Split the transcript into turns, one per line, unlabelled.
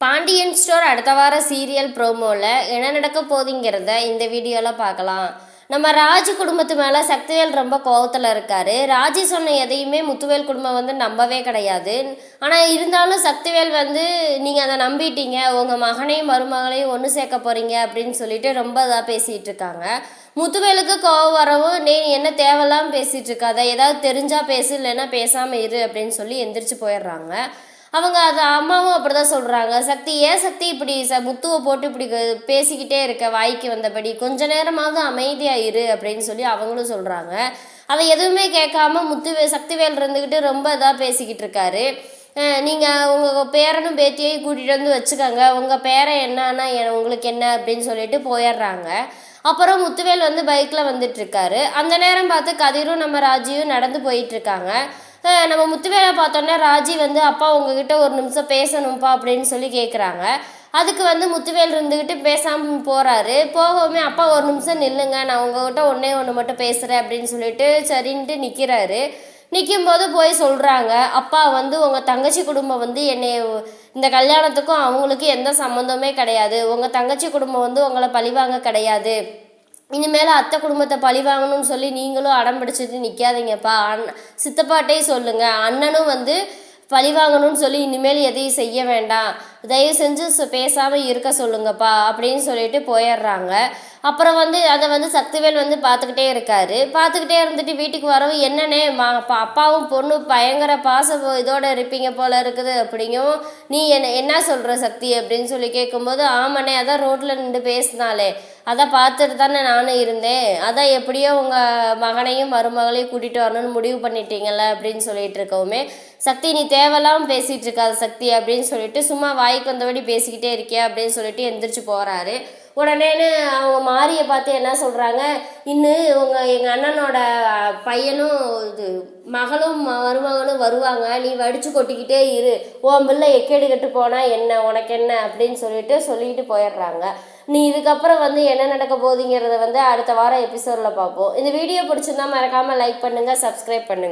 Pandian store அடுத்த வார serial ப்ரோமோவில் என்ன நடக்க போகுதுங்கிறத இந்த வீடியோவில் பார்க்கலாம். நம்ம ராஜி குடும்பத்து மேலே சக்திவேல் ரொம்ப கோவத்தில் இருக்காரு. ராஜி சொன்ன எதையுமே முத்துவேல் குடும்பம் நம்பவே கிடையாது. ஆனால் இருந்தாலும் சக்திவேல் நீங்கள் அதை நம்பிட்டீங்க, உங்கள் மகனையும் மருமகளையும் ஒன்று சேர்க்க போகிறீங்க அப்படின்னு சொல்லிட்டு ரொம்ப இதாக பேசிகிட்டு இருக்காங்க. முத்துவேலுக்கு கோவம் வரவும், நீ என்ன தேவையில்லாமல் பேசிகிட்டு இருக்காத, ஏதாவது தெரிஞ்சால் பேசு, இல்லைன்னா பேசாமல் இரு அப்படின்னு சொல்லி எந்திரிச்சு போயிடுறாங்க. அவங்க அது அம்மாவும் அப்படி தான் சொல்கிறாங்க. சக்தி ஏன் சக்தி இப்படி முத்துவை போட்டு இப்படி பேசிக்கிட்டே இருக்க, வாய்க்கு வந்தபடி கொஞ்ச நேரமாவது அமைதியாக இரு அப்படின்னு சொல்லி அவங்களும் சொல்கிறாங்க. அதை எதுவுமே கேட்காம சக்திவேல் இருந்துக்கிட்டு ரொம்ப இதாக பேசிக்கிட்டு இருக்காரு. நீங்கள் உங்கள் பேரனும் பேத்தியையும் கூட்டிகிட்டு வந்து வச்சுக்கோங்க, உங்கள் பேரை என்னன்னா உங்களுக்கு என்ன அப்படின்னு சொல்லிட்டு போயிடுறாங்க. அப்புறம் முத்துவேல் பைக்கில் வந்துட்டுருக்காரு. அந்த நேரம் பார்த்து கதிரும் நம்ம ராஜியும் நடந்து போயிட்டுருக்காங்க. நம்ம முத்துவேலை பார்த்தோன்னே ராஜி அப்பா உங்ககிட்ட ஒரு நிமிஷம் பேசணும்ப்பா அப்படின்னு சொல்லி கேட்குறாங்க. அதுக்கு முத்துவேல் இருந்துக்கிட்டு பேசாமல் போகிறாரு. போகவுமே அப்பா ஒரு நிமிஷம் நில்லுங்க, நான் உங்ககிட்ட ஒன்று மட்டும் பேசுகிறேன் அப்படின்னு சொல்லிட்டு சரின்ட்டு நிற்கிறாரு. நிற்கும்போது போய் சொல்கிறாங்க, அப்பா உங்கள் தங்கச்சி குடும்பம் என்னை இந்த கல்யாணத்துக்கும் அவங்களுக்கு எந்த சம்மந்தமே கிடையாது, உங்கள் தங்கச்சி குடும்பம் உங்களை பழிவாங்க கிடையாது, இனிமேல் அத்தை குடும்பத்தை பழி வாங்கணும்னு சொல்லி நீங்களும் அடம் பிடிச்சிட்டு நிற்காதீங்கப்பா, சித்தப்பாட்டே சொல்லுங்கள், அண்ணனும் பழி வாங்கணும்னு சொல்லி இனிமேல் எதையும் செய்ய வேண்டாம், தயவு செஞ்சு பேசாமல் இருக்க சொல்லுங்கப்பா அப்படின்னு சொல்லிட்டு போயிடுறாங்க. அப்புறம் அதை சக்திவேல் பார்த்துக்கிட்டே இருக்காரு. பார்த்துக்கிட்டே இருந்துட்டு வீட்டுக்கு வரவும், என்னன்னே அப்பாவும் பொண்ணு பயங்கர பாச இதோட இருப்பீங்க போல இருக்குது அப்படிங்கவும், நீ என்ன சொல்கிற சக்தி அப்படின்னு சொல்லி கேட்கும்போது, ஆமாண்ணே அதான் ரோட்டில் நின்று பேசினாலே அதை பார்த்துட்டு தானே நானும் இருந்தேன், அதான் எப்படியோ உங்கள் மகனையும் மருமகளையும் கூட்டிகிட்டு வரணும்னு முடிவு பண்ணிட்டீங்கல்ல அப்படின்னு சொல்லிட்டு இருக்கவுமே, சக்தி நீ தேவையில்லாமல் பேசிகிட்டு இருக்காது சக்தி அப்படின்னு சொல்லிட்டு சும்மா வாய்க்கு வந்தபடி பேசிக்கிட்டே இருக்கியா அப்படின்னு சொல்லிட்டு எந்திரிச்சு போகிறாரு. உடனேன்னு அவங்க மாரியை பார்த்து என்ன சொல்கிறாங்க, இன்னும் எங்கள் அண்ணனோட பையனும் மகளும் மருமகனும் வருவாங்க, நீ வடித்து கொட்டிக்கிட்டே இரு, உன் பிள்ளை எக்கேடு கட்டு போனால் என்ன உனக்கு என்ன அப்படின்னு சொல்லிட்டு போயிடுறாங்க. நீ இதுக்கப்புறம் என்ன நடக்க போகுதுங்கிறத அடுத்த வாரம் எபிசோடில் பார்ப்போம். இந்த வீடியோ பிடிச்சிருந்தா மறக்காமல் லைக் பண்ணுங்கள், சப்ஸ்கிரைப் பண்ணுங்கள்.